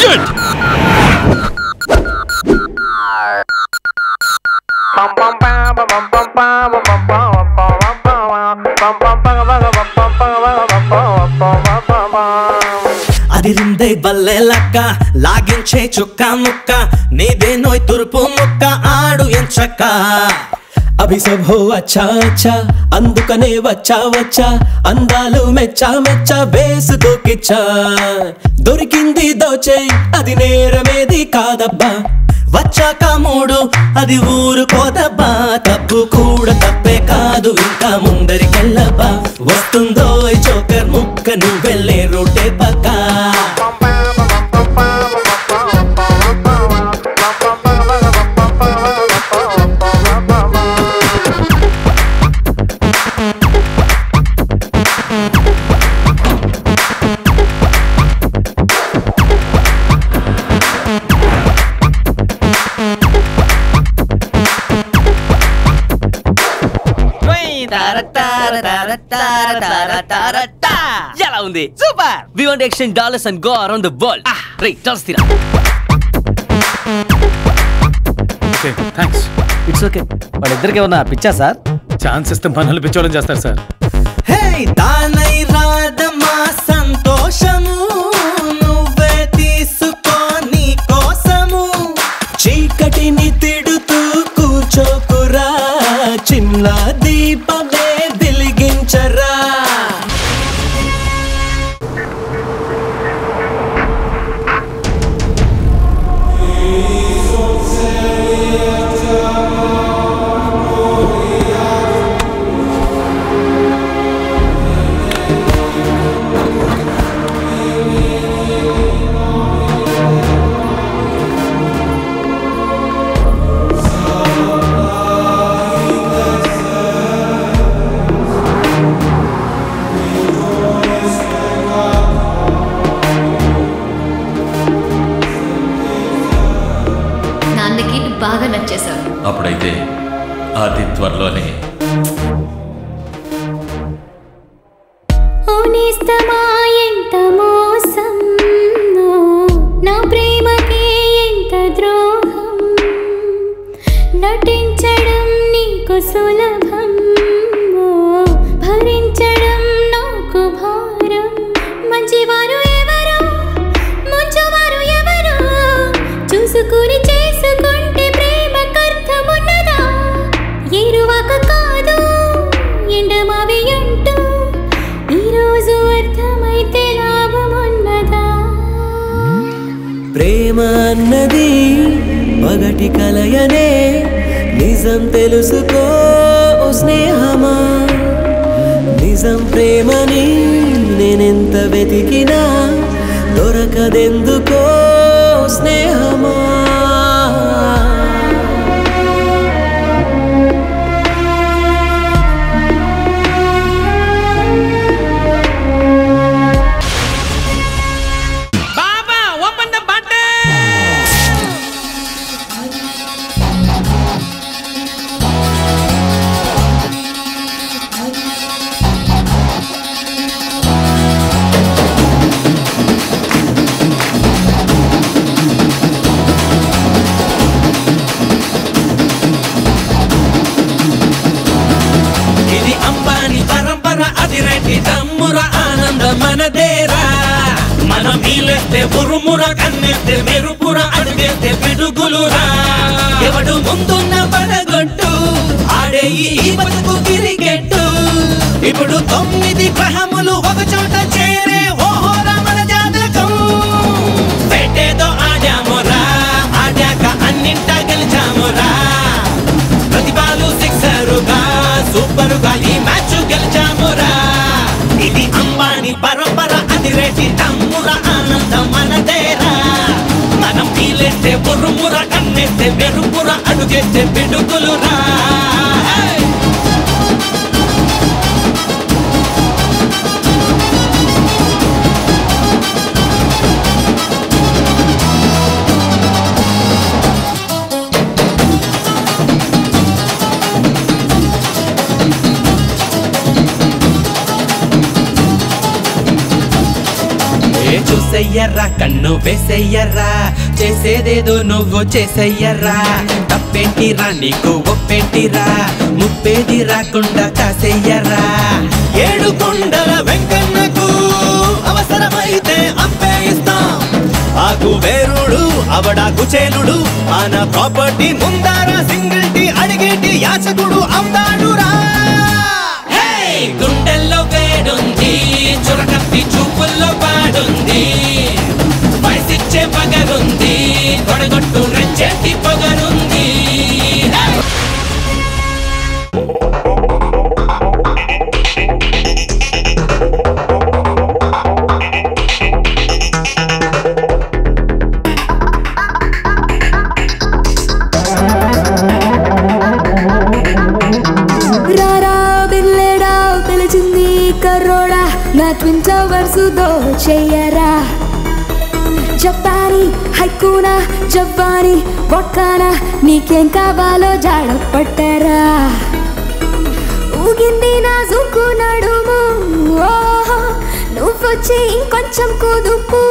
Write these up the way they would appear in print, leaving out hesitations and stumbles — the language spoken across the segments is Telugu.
షిట్ అదిరిందే బల్లే లక్క లాగించే చుక్క ముక్క నీదే నోయ్ తురుపు ముక్క ఆడు ఎంచక్క అభి సబ్ హో అచ్చా అచ్చా అందుకనే వచ్చా వచ్చా అందాలు మెచ్చా మెచ్చా వేసుకోకిచ్చా దొరికింది దోచే అది నేరమేది కాదబ్బా వచ్చాక మూడు అది ఊరుకోదబ్బా తప్పు కూడా తప్పే కాదు ఇంకా ముందరికెళ్ళబ్బా వస్తుందో జోకర్ ముక్క నువ్వెళ్ళే రూటే పక్కా ఎలా ఉంది super we want exchange dollars and go around the world right dollars తీరా ఓకే థాంక్స్ ఇట్స్ ఓకే వాళ్ళిద్దరికి ఏమన్నా పిచ్చా సార్ ఛాన్స్ ఇస్తే మనల్ని పిచ్చోడం చేస్తారు సార్ హే దానై రాదమా సంతోషము నువ్వే తీసుకో నీ కోసము చీకటిని తిడుతూ కూర్చోకురా చిన్న దీపమే వెలిగించరా బాగా నచ్చేశావు అప్పుడైతే అతి త్వరలోనే ఎంత మోసం నా ప్రేమకి ఎంత ద్రోహం నటించడం నీకు సులభం భరించడం నాకు భారం మంచివారు ఎవరు ముంచువారు ఎవరు చూసుకుని చేసుకుంటే ప్రేమకర్థమున్నదా ఎరువక కాదు ఎండమావి అంటూ ఈరోజు అర్థమైతే లాభమున్నదా ప్రేమ అన్నది పగటి కలయనే నిజం తెలుసుకో ఓ స్నేహమా నిజం ప్రేమని నేనెంత వెతికినా దొరకదెందుకో స్నేహమా మనదేరా మనం వీలేస్తే ఉరుముర కన్నెస్తే మెరుపుర అడిగేస్తే పిడుగులురా ఎవడు ముందున్న పడగొట్టు ఆడే ఈ బతుకు క్రికెట్టు ఇప్పుడు 9 గ్రహములు ఒక చోట చేరే ఓహోరా మన జాతకం పెట్టేదో ఆడామురా ఆడాక అన్నింటా గెలిచామురా ప్రతిభాలు సిక్సరుగా సూపరుగా ఈ మ్యాచ్ గెలిచామురా ఇది అంబానీ పరంపర అది రేటి తమ్ముర ఆనందం మనదేరా మనం వీలేస్తే ఉరుముర కన్నెస్తే మెరుపుర అడుగేస్తే పిడుగులురా చూసే వేసయ్యర్రా కన్ను వేసయ్యర్రా చేసేదేదో నువ్వు చేసయ్యర్రా తప్పేంటిరా నీకు ఒప్పేంటిరా ముప్పేది రాకుండా కాసయ్యర్రా ఏడు కొండల వెంకన్నకు అవసరమైతే అప్పేయిస్తాం ఆకు వేరుడు అవడాకు చేలుడు మన ప్రాపర్టీ ముందారా సింగిల్ టీ అడిగేటి యాచకుడు అవుతాడురా గుండెల్లో వేడుంది చురకత్తి చూపుల్లో పాడుంది వయసిచ్చే పగరుంది తొడగొట్టు రెచ్చేటి పొగరుంది నా ట్విన్ టవర్స్ దోచెయ్యరా జపానీ హైకూనా జవ్వాని వడ్కానా నీకేం కావాలో జాడ పట్టరా ఊగింది నా జుక్కు నడుము ఓహో నువ్వొచ్చి ఇంకొంచెం కుదుపు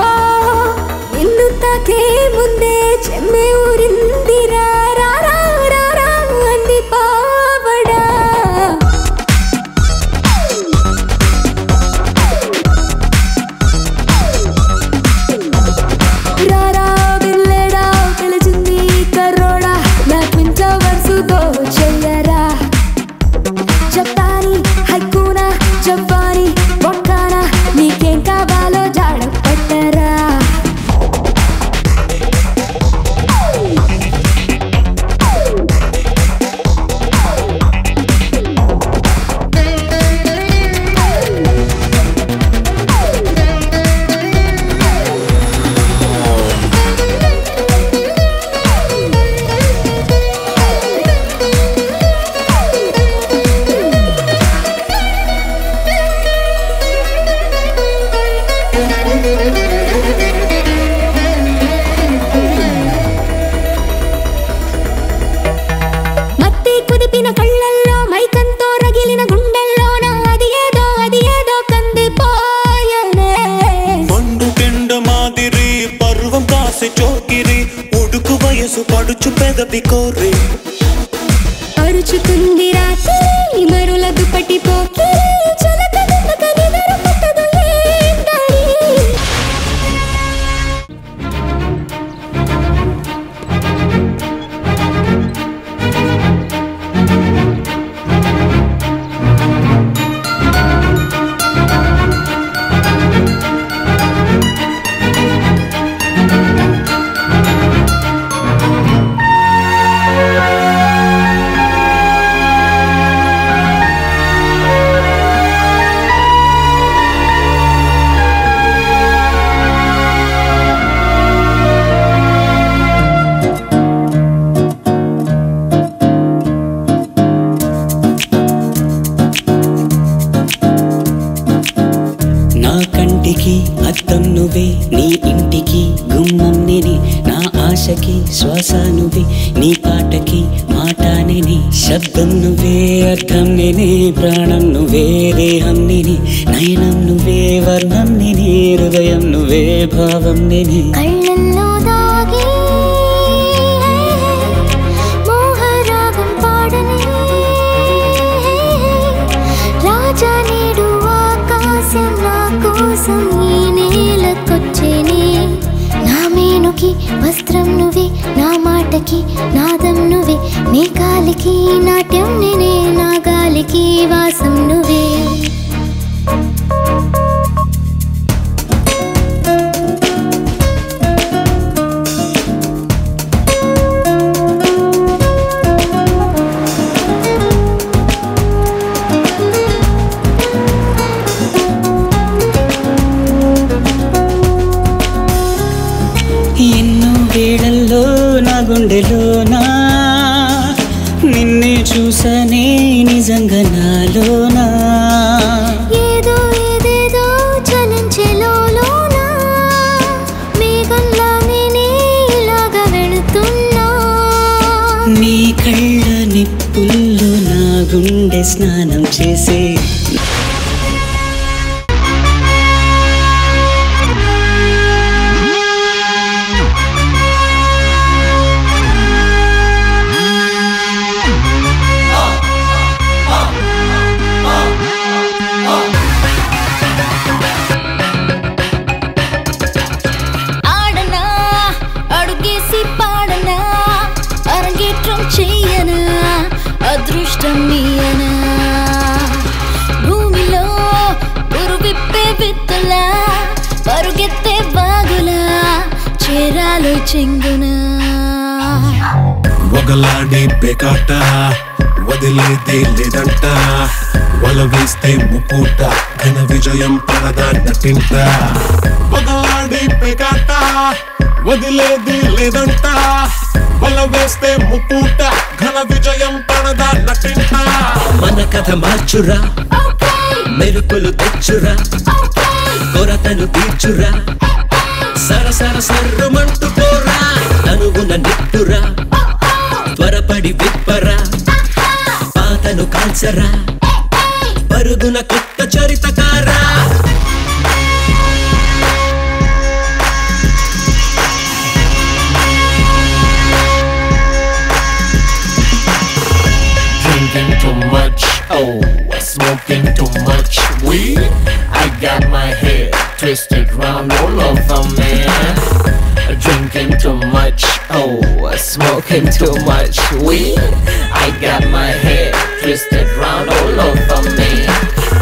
ఓహో నిన్ను తాకే ముందే చెమ్మె ఊరిందిరా రా రా రా రా అంది పావడా పడుచు పెదవి కోరి అరుచుతుంది రాత్రి మరుల దుప్పటి పోకి అద్దం నువ్వే నీ ఇంటికి గుమ్మం నేనే నా ఆశకి శ్వాస నువ్వే నీ పాటకి మాట నేనే శబ్దం నువ్వే అర్థం నేనే ప్రాణం నువ్వే దేహం నేనే నయనం నువ్వే వర్ణం నేనే హృదయం నువ్వే భావం నేనే కళ్ళల్లో దాగి మోహరాగం పాడనే రాజా నేడు ఆకాశం నా కోసం ఈ నేలకొచ్చేనే నా మేనుకి వస్త్రం నువ్వే నా మాటకి నాదం నువ్వే నీ కాలికి నాట్యం నేనే నా గాలికి వాసం నువ్వే వేళల్లో నా గుండెలోనా నిన్నే చూసనే నిజంగా నాలోనా ఏదో ఏదేదో చలించెలోనా మేఘంలా నేనే ఇలాగా వెళుతున్నా నీ కళ్ళ నిప్పుల్లో నా గుండె స్నానం చేసే చెంగున వగలాడే పేకాట వదిలేదే లేదంట వల వేస్తే ముపూట ఘన విజయం పడదా నటింట వగలాడే పేకాట వదిలేదే లేదంట వల వేస్తే ముపూట ఘన విజయం పడదా నటింట మన కథ మార్చురా మెరుపులు తెచ్చురా కొరతను తీర్చురా సరసర సర్రుమంటూ పోరా తనుగున నిప్పురా త్వరపడి విప్పరా పాతను కాల్చరా పరుగున కొత్త చరితకారా Drinking too much, oh, smoking too much weed. I got my head twisted round all over, man. Drinking too much, oh, smoking too much weed. I got my head twisted round all over me.